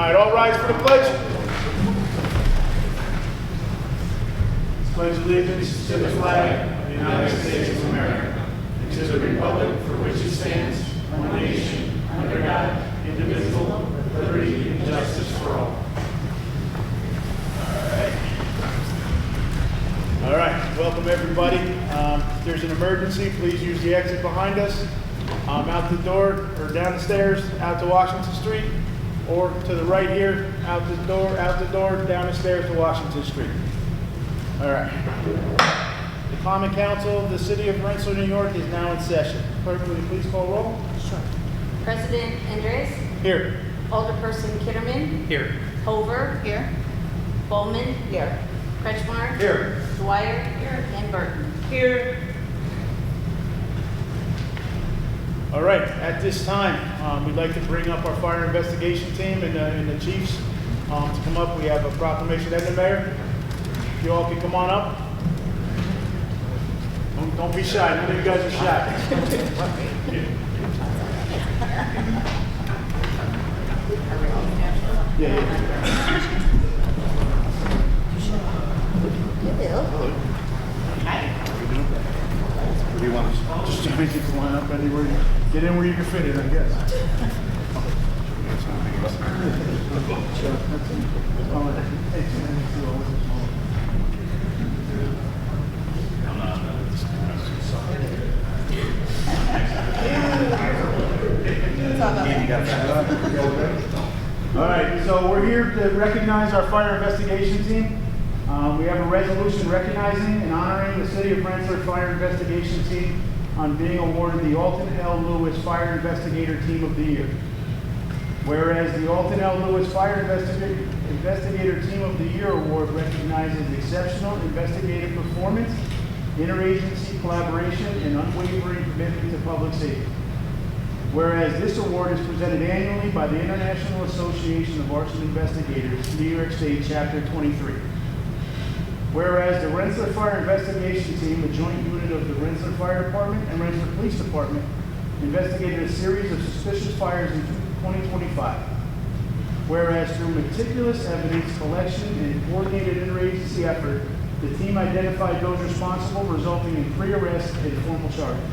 right, all rise for the pledge. Pledge allegiance to the flag of the United States of America and to the republic for which it stands, one nation, under God, indivisible, with liberty and justice for all. All right, welcome everybody. If there's an emergency, please use the exit behind us, out the door or down the stairs, out to Washington Street, or to the right here, out the door, down the stairs to Washington Street. All right. The Common Council of the City of Rensselaer, New York is now in session. Clerk, will you please call roll? Sure. President ENDRES. Here. Alderperson KITTERMAN. Here. Hover. Here. BOLLMAN. Here. KRETZSCHMAR. Here. DWYER. Here. And BURTON. Here. All right, at this time, we'd like to bring up our fire investigation team and the chiefs to come up. We have a proclamation and the mayor. If you all can come on up. Don't be shy. None of you guys are shy. Yeah. Hello. Hi. What do you want us? Just to make you line up anywhere. Get in where you can fit in, I guess. All right, so we're here to recognize our fire investigation team. We have a resolution recognizing and honoring the City of Rensselaer Fire Investigation Team on being awarded the Alton L. Lewis Fire Investigator Team of the Year. Whereas the Alton L. Lewis Fire Investigator Team of the Year Award recognizes exceptional investigative performance, interagency collaboration, and unwavering commitment to public safety. Whereas this award is presented annually by the International Association of Arson Investigators, New York State, Chapter 23. Whereas the Rensselaer Fire Investigation Team, a joint unit of the Rensselaer Fire Department and Rensselaer Police Department, investigated a series of suspicious fires in 2025. Whereas through meticulous evidence collection and coordinated interagency effort, the team identified those responsible, resulting in pre-arrest and formal charges.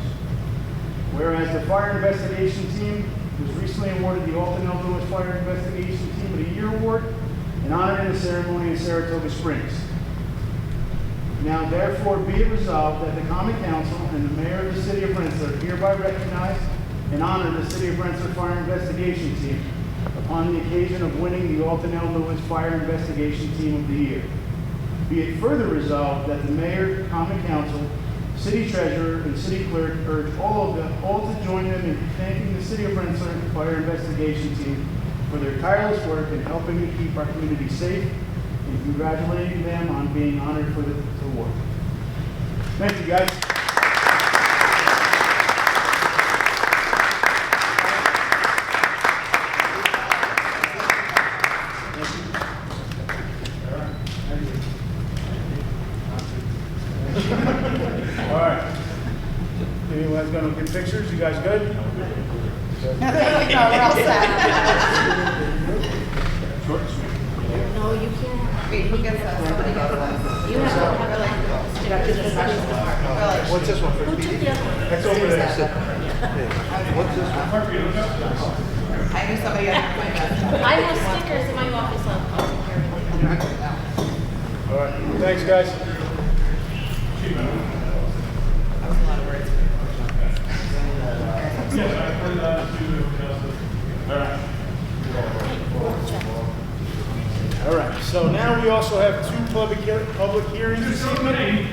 Whereas the Fire Investigation Team was recently awarded the Alton L. Lewis Fire Investigation Team of the Year Award and honored in the ceremony in Saratoga Springs. Now therefore be it resolved that the Common Council and the Mayor of the City of Rensselaer hereby recognize and honor the City of Rensselaer Fire Investigation Team upon the occasion of winning the Alton L. Lewis Fire Investigation Team of the Year. Be it further resolved that the Mayor, Common Council, City Treasurer, and City Clerk urge all to join them in thanking the City of Rensselaer Fire Investigation Team for their tireless work in helping to keep our community safe and congratulating them on being honored for this award. Thank you, guys. All right. Anyone's going to get pictures? You guys good? No, we're all set. No, you can't. Wait, who gets that? Somebody gets that. You have to have What's this one? Who took the other one? That's over there. What's this one? I knew somebody got my best. I have stickers in my office. I'll take care of it. All right. Thanks, guys. That was a lot of words. All right. So now we also have two public hearings this evening.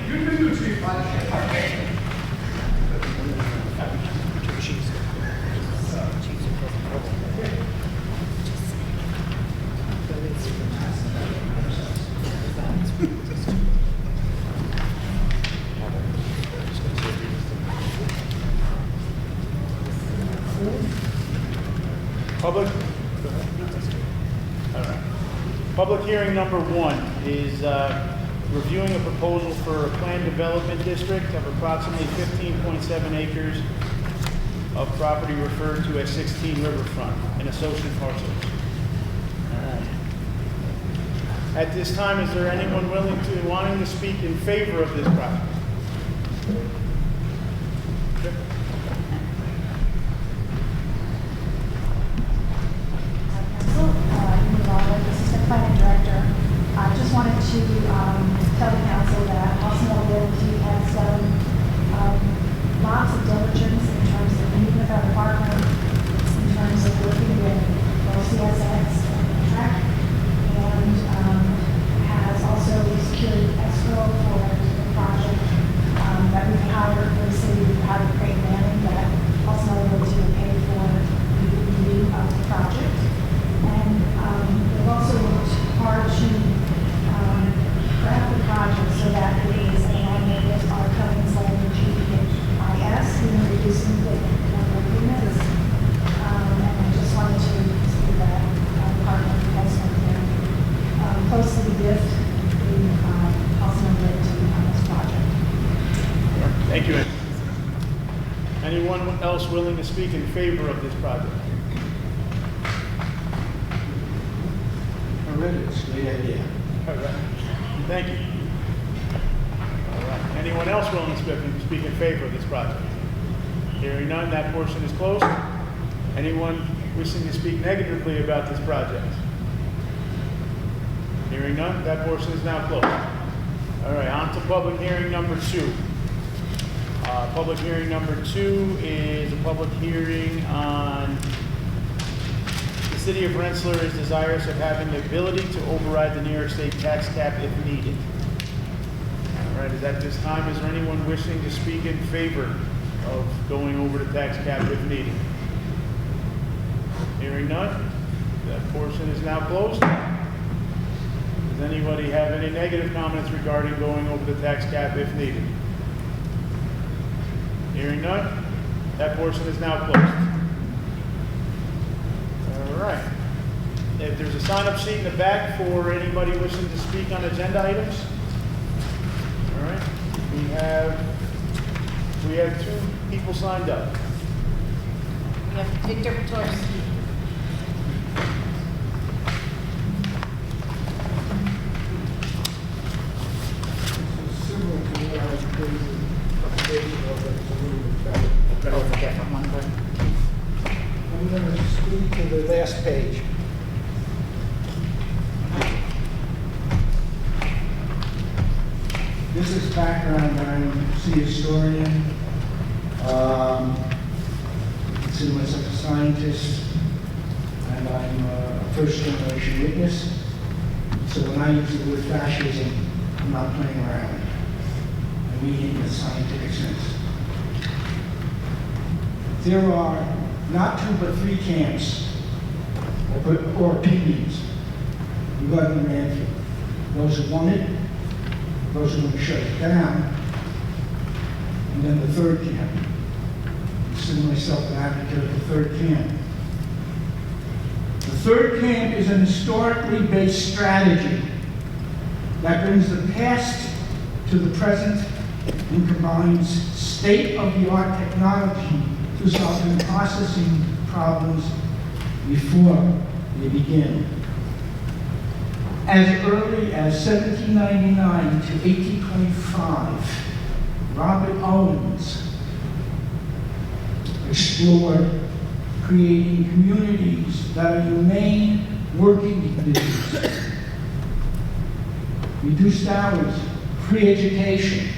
Public? All right. Public hearing number one is reviewing a proposal for a planned development district of approximately 15.7 acres of property referred to as 16 Riverfront and associate parcels. At this time, is there anyone wanting to speak in favor of this project? Okay. Assistant Planning Director. I just wanted to tell the council that Austin Mobility has done lots of diligence in terms of meeting with our department, in terms of working with CSX and track, and has also secured escrow for the project that we've hired for the city. We've hired Craig Manning that Austin Mobility will pay for the review of the project. And we've also worked hard to craft the project so that it is aligned with our covenants language GPIS, even reducing the number of units. And I just wanted to say that our department has been closely with the Austin Mobility on this project. Thank you. Anyone else willing to speak in favor of this project? It's a great idea. All right. Thank you. All right. Anyone else willing to speak in favor of this project? Hearing none, that portion is closed. Anyone wishing to speak negatively about this project? Hearing none, that portion is now closed. All right, on to public hearing number 2. Public hearing number 2 is a public hearing on the City of Rensselaer is desirous of having the ability to override the New York State tax cap if needed. All right, at this time, is there anyone wishing to speak in favor of going over the tax cap if needed? Hearing none, that portion is now closed. Does anybody have any negative comments regarding going over the tax cap if needed? Hearing none, that portion is now closed. All right. If there's a sign-up sheet in the back for anybody wishing to speak on agenda items. All right. We have 2 people signed up. We have Victor Petorsky. Similar to what I was doing updated of it, it's a little bit better. Both different one, but I'm going to speak to the last page. This is background. I'm a city historian. Consider myself a scientist, and I'm a first-generation witness. So when I use the word fascism, I'm not playing around. I mean it in a scientific sense. There are not 2 but 3 camps or opinions regarding the landfill. Those who want it, those who want to shut it down, and then the 3rd camp. I consider myself an advocate of the 3rd camp. The 3rd camp is an historically based strategy that brings the past to the present and combines state-of-the-art technology to solving processing problems before they begin. As early as 1799 to 1825, Robert Owens explored creating communities that are humane working conditions, reduced hours, free education,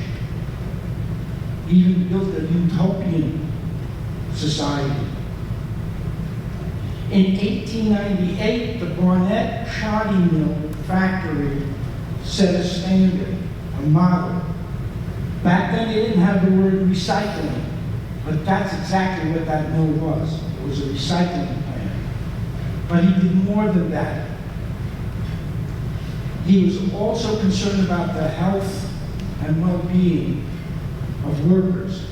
even built a utopian society. In 1898, the Barnett Shoddy Mill factory set a standard, a model. Back then, they didn't have the word recycling, but that's exactly what that mill was. It was a recycling plant. But he did more than that. He was also concerned about the health and well-being of workers,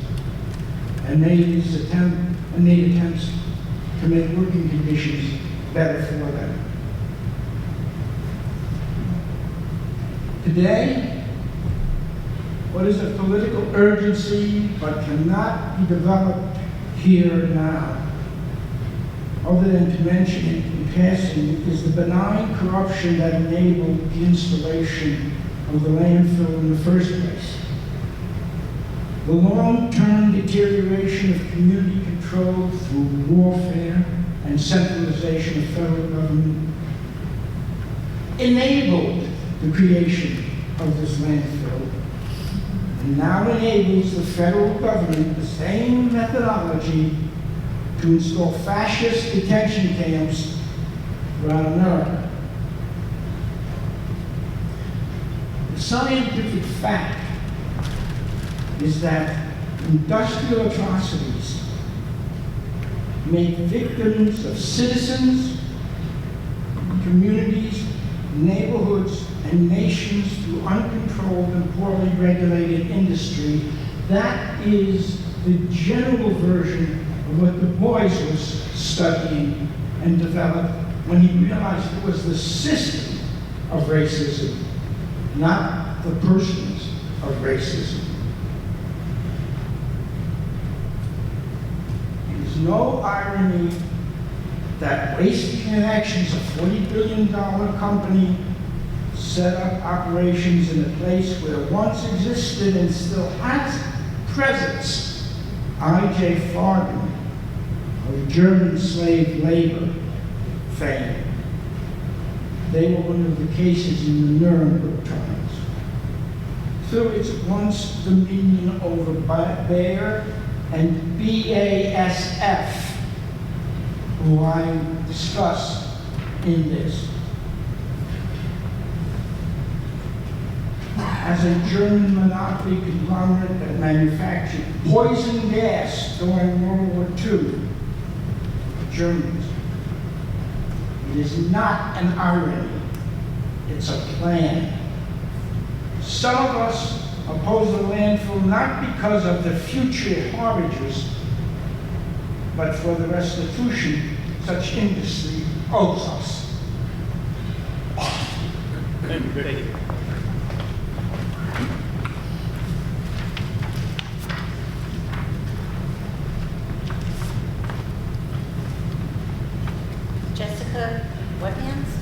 and made attempts to make working conditions better for them. Today, what is a political urgency but cannot be developed here and now other than to mention it in passing, is the benign corruption that enabled the installation of the landfill in the first place. The long-term deterioration of community control through warfare and centralization of federal government enabled the creation of this landfill, and now enables the federal government the same methodology to install fascist detention camps around America. The scientific fact is that industrial atrocities make victims of citizens, communities, neighborhoods, and nations through uncontrolled and poorly regulated industry. That is the general version of what Du Bois was studying and developed when he realized it was the system of racism, not the persons of racism. It is no irony that Waste Connections, a $40 billion company, set up operations in a place where once existed and still has presence I.J. Farben of German slave labor fame. They were one of the cases in the Nuremberg trials. Through its once dominion over Bayer and BASF, who I discuss in this. As a German monopoly conglomerate that manufactured poison gas during World War II, the Germans. It is not an irony, it's a plan. Some of us oppose the landfill not because of the future harbingers, but for the restitution such industry owes us. Thank you. Jessica Wetlands?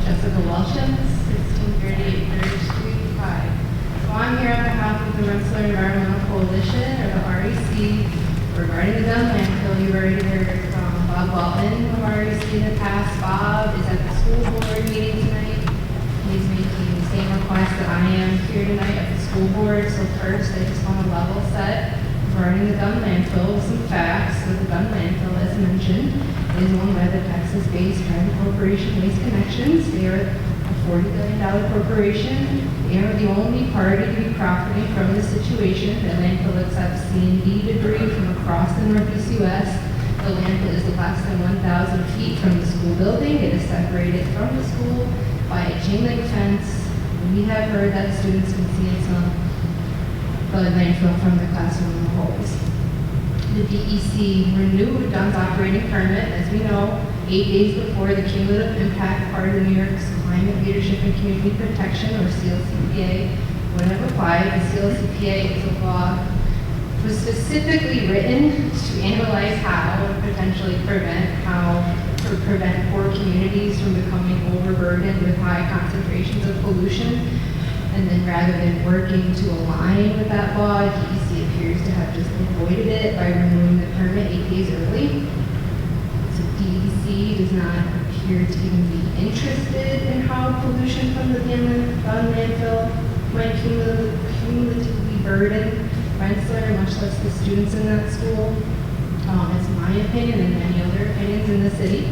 Jessica Welsham, 1638 3rd Street, 5. So I'm here on behalf of the Rensselaer Environmental Coalition, or the REC, regarding the gun landfill. You already heard from Bob Walton of REC in the past. Bob is at the school board meeting tonight. He's making the same request that I am here tonight at the school board. So first, I just want to level set regarding the gun landfill with some facts. So the gun landfill, as mentioned, is owned by the Texas-based private corporation Waste Connections. They are a $40 billion corporation. They are the only party to be profiting from the situation. The landfill accepts C&D debris from across the Northeast U.S. The landfill is less than 1,000 feet from the school building. It is separated from the school by a chain link fence. We have heard that students can see the landfill from the classroom halls. The DEC renewed Dunn's operating permit, as we know, 8 days before the cumulative impact part of the New York's Climate Leadership and Community Protection, or CLCPA, would have applied. The CLCPA is a law was specifically written to analyze how and potentially prevent poor communities from becoming overburdened with high concentrations of pollution. And then rather than working to align with that law, DEC appears to have just avoided it by renewing the permit 8 days early. So DEC does not appear to even be interested in how pollution from the Dunn landfill might cumulatively burden Rensselaer, much less the students in that school. It's my opinion and many other opinions in the city.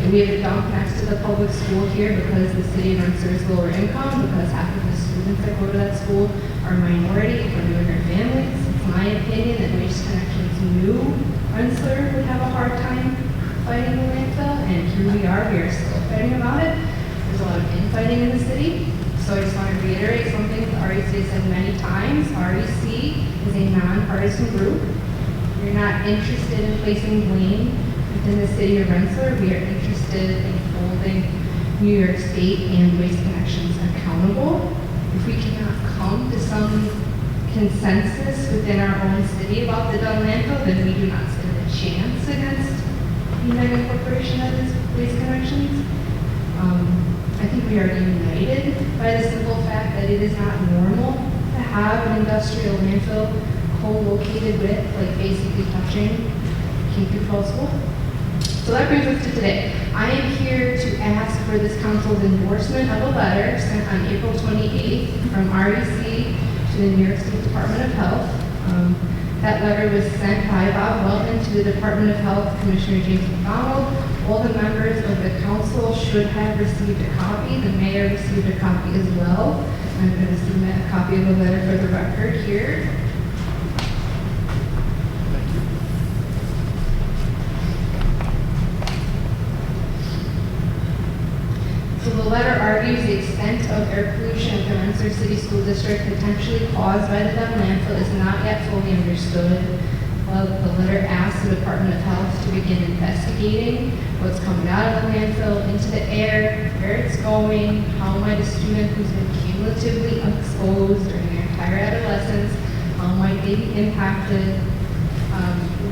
And we have a dump next to the public school here because the city of Rensselaer is lower income, because half of the students that go to that school are minority from immigrant families. It's my opinion that Waste Connections knew Rensselaer would have a hard time fighting the landfill, and here we are still fighting about it. There's a lot of infighting in the city. So I just want to reiterate something that REC has said many times. REC is a nonpartisan group. We're not interested in placing blame within the city of Rensselaer. We are interested in holding New York State and Waste Connections accountable. If we cannot come to some consensus within our own city about the Dunn landfill, then we do not stand a chance against the United Corporation of its Waste Connections. I think we are united by the simple fact that it is not normal to have an industrial landfill co-located with, like basically touching K-12 school. So that brings us to today. I am here to ask for this council's endorsement of a letter sent on April 28th from REC to the New York State Department of Health. That letter was sent by Bob Welton to the Department of Health, Commissioner James McDonald. All the members of the council should have received a copy. The mayor received a copy as well. I'm going to submit a copy of the letter for the record here. So the letter argues the extent of air pollution in the Rensselaer City School District potentially caused by the Dunn landfill is not yet fully understood. The letter asks the Department of Health to begin investigating what's coming out of the landfill into the air, where it's going, how might a student who's been cumulatively exposed during their entire adolescence, how might they be impacted.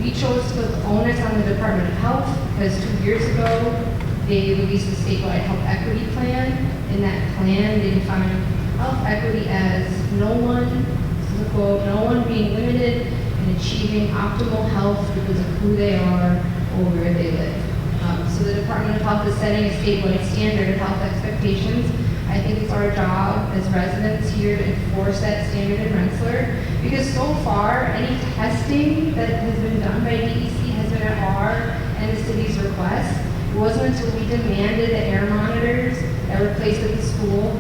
We chose to put the onus on the Department of Health because 2 years ago, they released a statewide health equity plan. In that plan, they defined health equity as no one, this is a quote, no one being limited in achieving optimal health because of who they are or where they live. So the Department of Health is setting a statewide standard of health expectations. I think it's our job as residents here to enforce that standard in Rensselaer, because so far, any testing that has been done by DEC has been at our and the city's request. It wasn't until we demanded the air monitors that were placed at the school,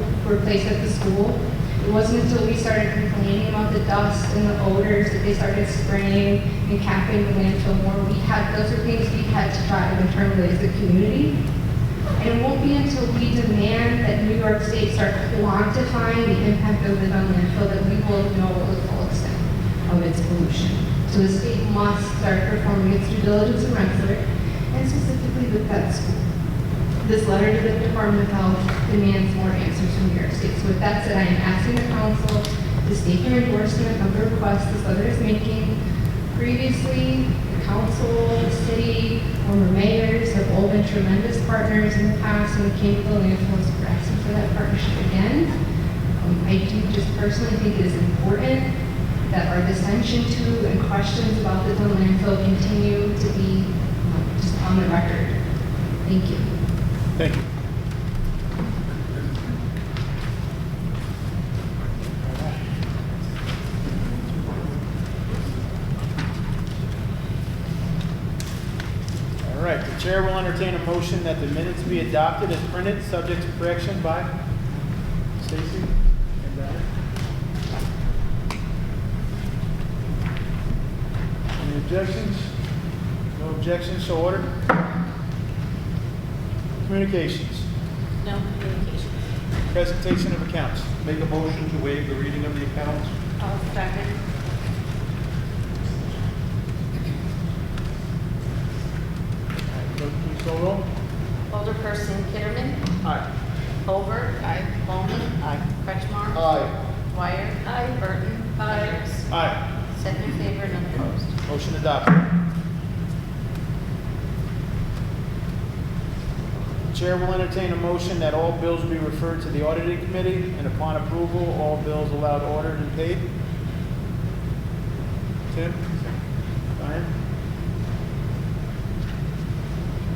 It wasn't until we started complaining about the dust and the odors that they started spraying and capping the landfill more. Those are things we had to try to internally as a community. And it won't be until we demand that New York State start quantifying the impact of the Dunn landfill that we will know the full extent of its pollution. So the state must start performing its due diligence in Rensselaer, and specifically with that school. This letter to the Department of Health demands more answers from New York State. So with that said, I am asking the council to state their endorsement of the request this letter is making. Previously, the council, the city, former mayors have all been tremendous partners in the past when it came to the landfills. We're asking for that partnership again. I do just personally think it is important that our dissension to and questions about the Dunn landfill continue to be just on the record. Thank you. Thank you. All right, the chair will entertain a motion that the minutes be adopted as printed, subject to correction by Stacy and Diane. Any objections? No objections, so ordered. Communications. No communications. Presentation of accounts. Make a motion to waive the reading of the accounts. I'll second. Clerk, please call roll. Alderperson Kitterman. Aye. Over. Aye. BOLLMAN. Aye. KRETZSCHMAR. Aye. DWYER. Aye. BURTON. ENDRES. Aye. 7 in favor, none opposed. Motion adopted. The chair will entertain a motion that all bills be referred to the auditing committee, and upon approval, all bills allowed ordered and paid. Tim? Diane?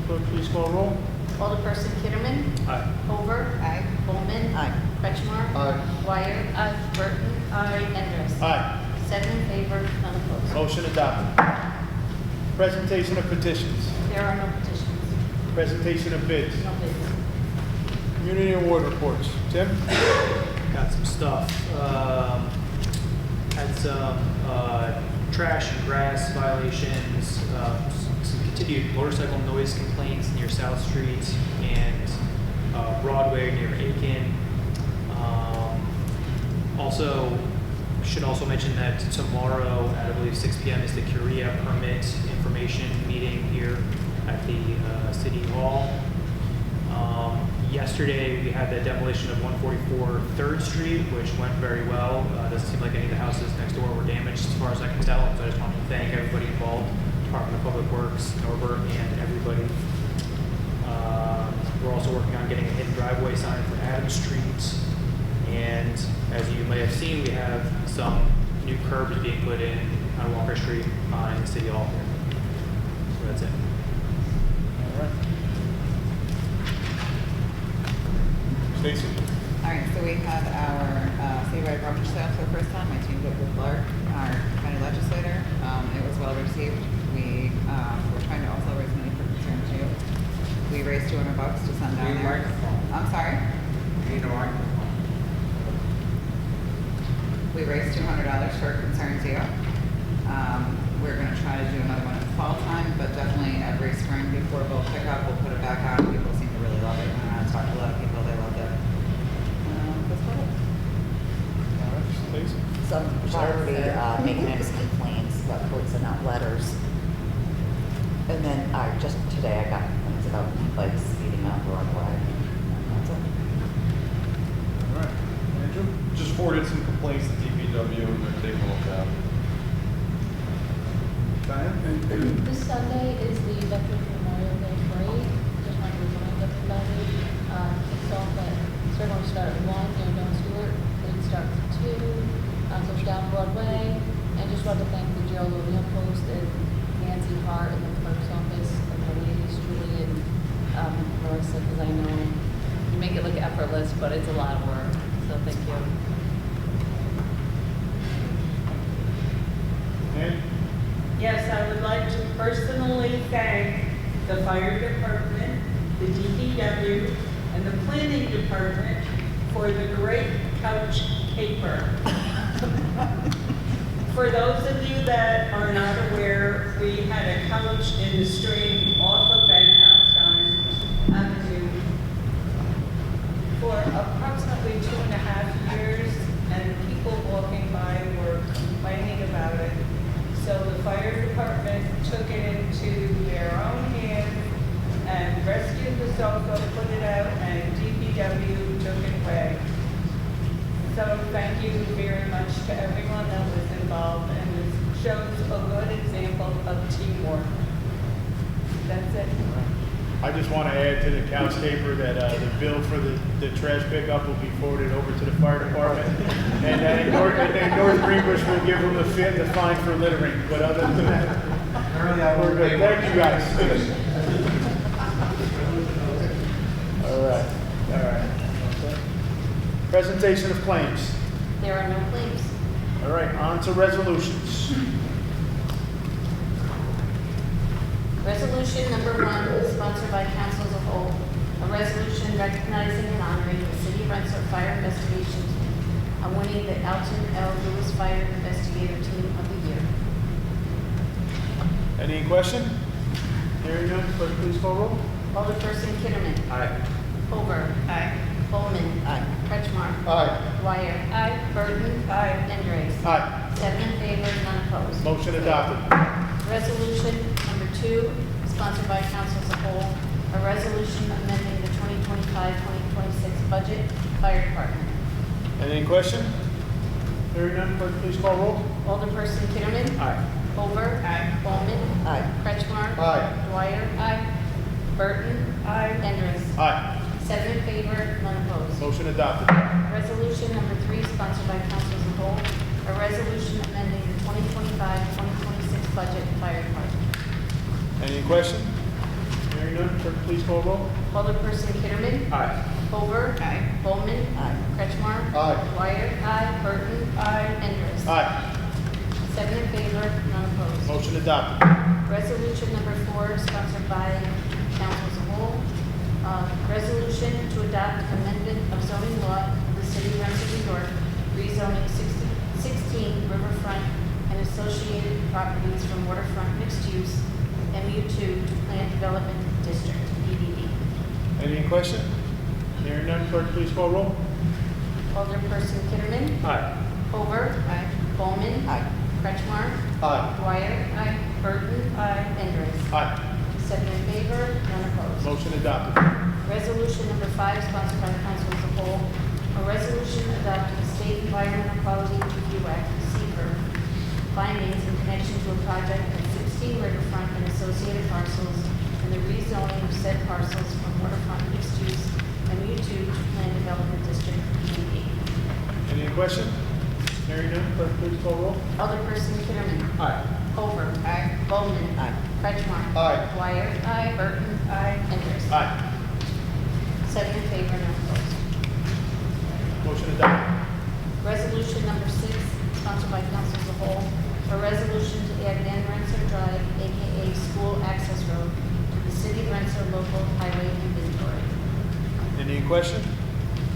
Clerk, please call roll. Alderperson Kitterman. Aye. Over. Aye. BOLLMAN. Aye. KRETZSCHMAR. Aye. DWYER. Aye. BURTON. Aye. ENDRES. Aye. 7 in favor, none opposed. Motion adopted. Presentation of petitions. There are no petitions. Presentation of bids. No bids. Community award reports. Tim? Got some stuff. Had some trash and grass violations, some continued motorcycle noise complaints near South Street and Broadway near Aiken. Should also mention that tomorrow at I believe 6 p.m. is the Korea permit information meeting here at the City Hall. Yesterday, we had the demolition of 144 3rd Street, which went very well. Doesn't seem like any of the houses next door were damaged as far as I can tell. So I just wanted to thank everybody involved, Department of Public Works, Norbert, and everybody. We're also working on getting a hidden driveway sign for Adams Street. And as you may have seen, we have some new curbs being put in on Walker Street behind City Hall here. So that's it. All right. Stacy? All right, so we had our citywide property sale for the first time. I teamed up with Clark, our county legislator. It was well received. We were trying to also raise money for concern too. We raised $200 to send down there. I'm sorry? We raised $200 for concern too. We're going to try to do another one at fall time, but definitely every spring before boat pickup, we'll put it back out. People seem to really love it. I've talked to a lot of people, they loved it. That's about it. All right, Stacy? Some property maintenance complaints, but we'll send out letters. And then just today I got things about bikes speeding up Broadway. That's it. All right. Andrew? Just forwarded some complaints to DPW and they're taking a look at them. Diane? This Sunday is the Veterans Memorial Day Parade. Just wanted to remind everybody, kicks off at, so we're going to start at 1 here in Don Stewart, then start at 2, so it's down Broadway. And just wanted to thank the Gerald O'Neill Post and Nancy Hart in the clerk's office, and the ladies, Julie and Melissa, because I know you make it look effortless, but it's a lot of work, so thank you. And? Yes, I would like to personally thank the fire department, the DPW, and the planning department for the great couch caper. For those of you that are not aware, we had a couch in the stream off of Van House Avenue for approximately 2.5 years, and people walking by were complaining about it. So the fire department took it into their own hands and rescued the sofa, put it out, and DPW took it away. So thank you very much to everyone that was involved, and it shows a good example of teamwork. That's it. I just want to add to the couch caper that the bill for the trash pickup will be forwarded over to the fire department. And North Greenbush will give them the fine for littering. But other than that, we're good. Thank you guys. All right. All right. Presentation of claims. There are no claims. All right, on to resolutions. Resolution number 1 is sponsored by Council as a whole. A resolution recognizing and honoring the City of Rensselaer Fire Investigation Team on winning the Alton L. Lewis Fire Investigator Team of the Year. Any question? Hearing none, clerk, please call roll. Alderperson Kitterman. Aye. Hoover. Aye. BOLLMAN. Aye. KRETZSCHMAR. Aye. DWYER. Aye. BURTON. Aye. ENDRES. Aye. 7 in favor, none opposed. Motion adopted. Resolution number 2, sponsored by Council as a whole, a resolution amending the 2025-2026 budget, Fire Department. Any question? Hearing none, clerk, please call roll. Alderperson Kitterman. Aye. Hoover. Aye. BOLLMAN. Aye. KRETZSCHMAR. Aye. DWYER. Aye. Burton. Aye. ENDRES. Aye. 7 in favor, none opposed. Motion adopted. Resolution number 3, sponsored by Council as a whole, a resolution amending the 2025-2026 budget, Fire Department. Any question? Hearing none, clerk, please call roll. Alderperson Kitterman. Aye. Hoover. Aye. BOLLMAN. Aye. KRETZSCHMAR. Aye. DWYER. Aye. Burton. Aye. ENDRES. Aye. 7 in favor, none opposed. Motion adopted. Resolution number 4, sponsored by Council as a whole. Resolution to adopt amendment of zoning law of the City of Rensselaer, New York, rezoning 16 riverfront and associated properties from waterfront mixed use MU2 to Planned Development District, PDD. Any question? Hearing none, clerk, please call roll. Alderperson Kitterman. Aye. Hoover. Aye. BOLLMAN. Aye. KRETZSCHMAR. Aye. DWYER. Aye. Burton. Aye. ENDRES. Aye. Seven in favor, none opposed. Motion adopted. Resolution number 5, sponsored by the council as a whole, a resolution adopting State Environmental Quality Review Act, SECR, findings in connection to a project at 16 Riverfront and associated parcels, and the rezoning of said parcels from waterfront mixed use MU2 to Plan Development District PDD. Any question? Hearing none, clerk, please call roll. Alderperson Kitterman. Aye. Over. Aye. Bowman. Aye. Kretschmar. Aye. Dwyer. Aye. Burton. Aye. Enders. Aye. 7 in favor, none opposed. Motion adopted. Resolution number 6, sponsored by council as a whole, a resolution to add Van Rensselaer Drive, AKA School Access Road, to the City of Rensselaer local highway inventory. Any question?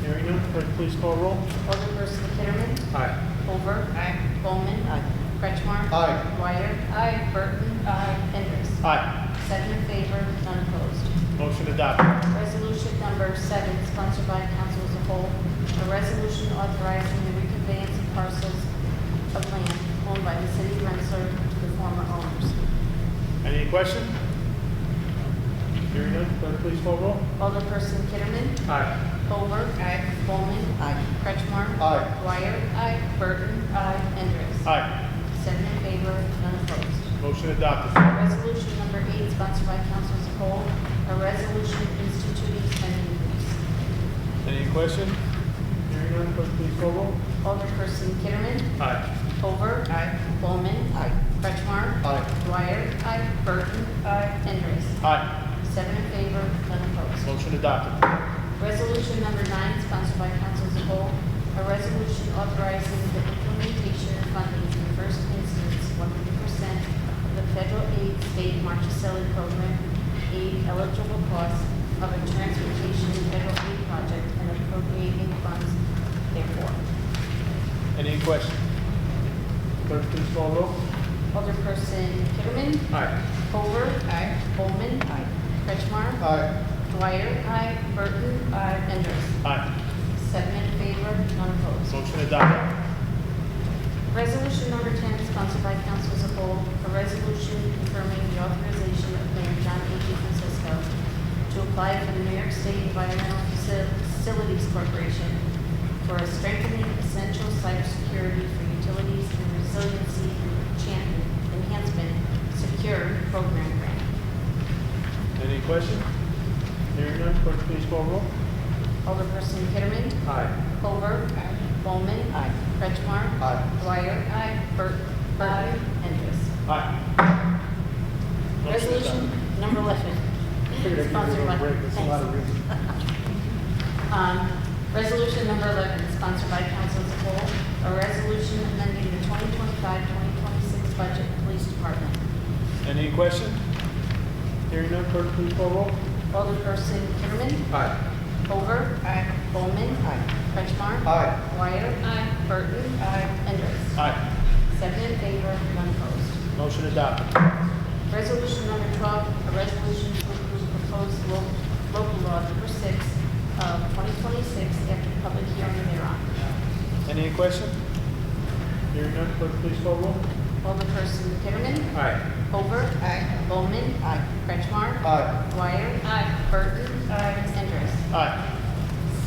Hearing none, clerk, please call roll. Alderperson Kitterman. Aye. Over. Aye. Bowman. Aye. Kretschmar. Aye. Dwyer. Aye. Burton. Aye. Enders. Aye. 7 in favor, none opposed. Motion adopted. Resolution number 7, sponsored by council as a whole, a resolution authorizing the reconveyance of parcels of land owned by the city of Rensselaer to the former owners. Any question? Hearing none, clerk, please call roll. Alderperson Kitterman. Aye. Over. Aye. Bowman. Aye. Kretschmar. Aye. Dwyer. Aye. Burton. Aye. Enders. Aye. 7 in favor, none opposed. Motion adopted. Resolution number 8, sponsored by council as a whole, a resolution instituting spending freeze. Any question? Hearing none, clerk, please call roll. Alderperson Kitterman. Aye. Over. Aye. Bowman. Aye. Kretschmar. Aye. Dwyer. Aye. Burton. Aye. Enders. Aye. 7 in favor, none opposed. Motion adopted. Resolution number 9, sponsored by council as a whole, a resolution authorizing the implementation of funding in the first instance 100% of the federal aid state Marchicelli program aid eligible costs of a transportation federal aid project and appropriating funds therefore. Any question? Clerk, please call roll. Alderperson Kitterman. Aye. Over. Aye. Bowman. Aye. Kretschmar. Aye. Dwyer. Aye. Burton. Aye. Enders. Aye. 7 in favor, none opposed. Motion adopted. Resolution number 10, sponsored by council as a whole, a resolution confirming the authorization of Mayor John A. Francisco to apply for the New York State Environmental Facilities Corporation for a strengthening essential cybersecurity for utilities and resiliency enhancement secure program grant. Any question? Hearing none, clerk, please call roll. Alderperson Kitterman. Aye. Over. Aye. Bowman. Aye. Kretschmar. Aye. Dwyer. Aye. Burton. Enders. Aye. Motion Resolution adopted. number 11. Figured I'd give you a Sponsored little by- break, that's a lot of thanks. reasons. Resolution number 11, sponsored by council as a whole, a resolution amending the 2025-2026 budget police department. Any question? Hearing none, clerk, please call roll. Alderperson Kitterman. Aye. Over. Aye. Bowman. Aye. Kretschmar. Aye. Dwyer. Aye. Burton. Aye. Enders. Aye. 7 in favor, none opposed. Motion adopted. Resolution number 12, a resolution to approve proposed local law number 6 of 2026 after public hearing thereon. Any question? Hearing none, clerk, please call roll. Alderperson Kitterman. Aye. Over. Aye. Bowman. Aye. Kretschmar. Aye. Dwyer. Aye. Burton. Aye. Enders. Aye.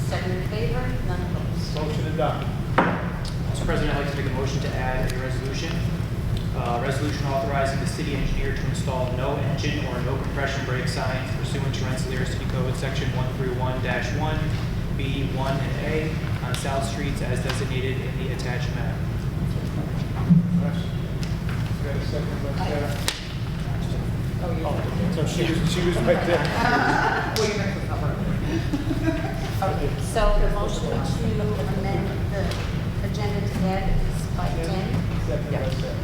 7 in favor, none opposed. Motion adopted. Mr. President, I'd like to make a motion to add a resolution. Resolution authorizing the city engineer to install no engine or no compression brake signs pursuant to Rensselaer City Code Section 131-1, B1 and A on South Streets as designated in the attached map. Got a second by Sarah? Oh, you. So she was right there. Well, you meant to cover it. Okay, so the motion to amend the agenda to add is by 10. Second by Sarah.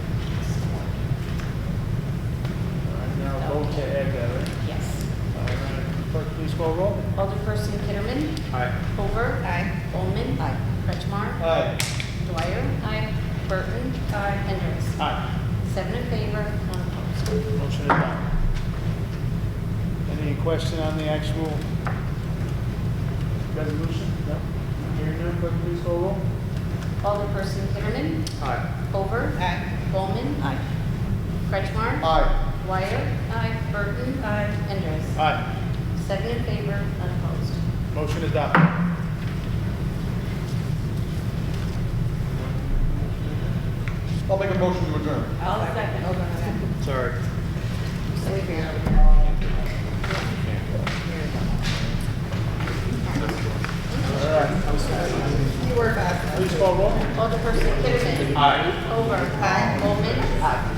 All right, now vote to add that, right? Yes. All right, clerk, please call roll. Alderperson Kitterman. Aye. Over. Aye. Bowman. Aye. Kretschmar. Aye. Dwyer. Aye. Burton. Aye. Enders. Aye. 7 in favor, none opposed. Motion adopted. Any question on the actual resolution? No? Hearing none, clerk, please call roll. Alderperson Kitterman. Aye. Over. Aye. Bowman. Aye. Kretschmar. Aye. DWYER. Aye. Burton. Aye. ENDRES. Aye. 7 in favor, none opposed. Motion is adopted. I'll make a motion to adjourn. I'll second. Oh, go ahead. Sorry. You were fast. Please call roll. Alderperson Kitterman. Aye. Over. Aye. BOLLMAN.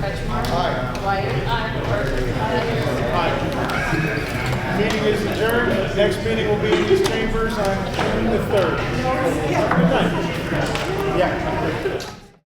KRETZSCHMAR. Aye. DWYER. Burton. Aye. Meeting is adjourned. Next meeting will be in these chambers on June the 3rd. Good night. Yeah.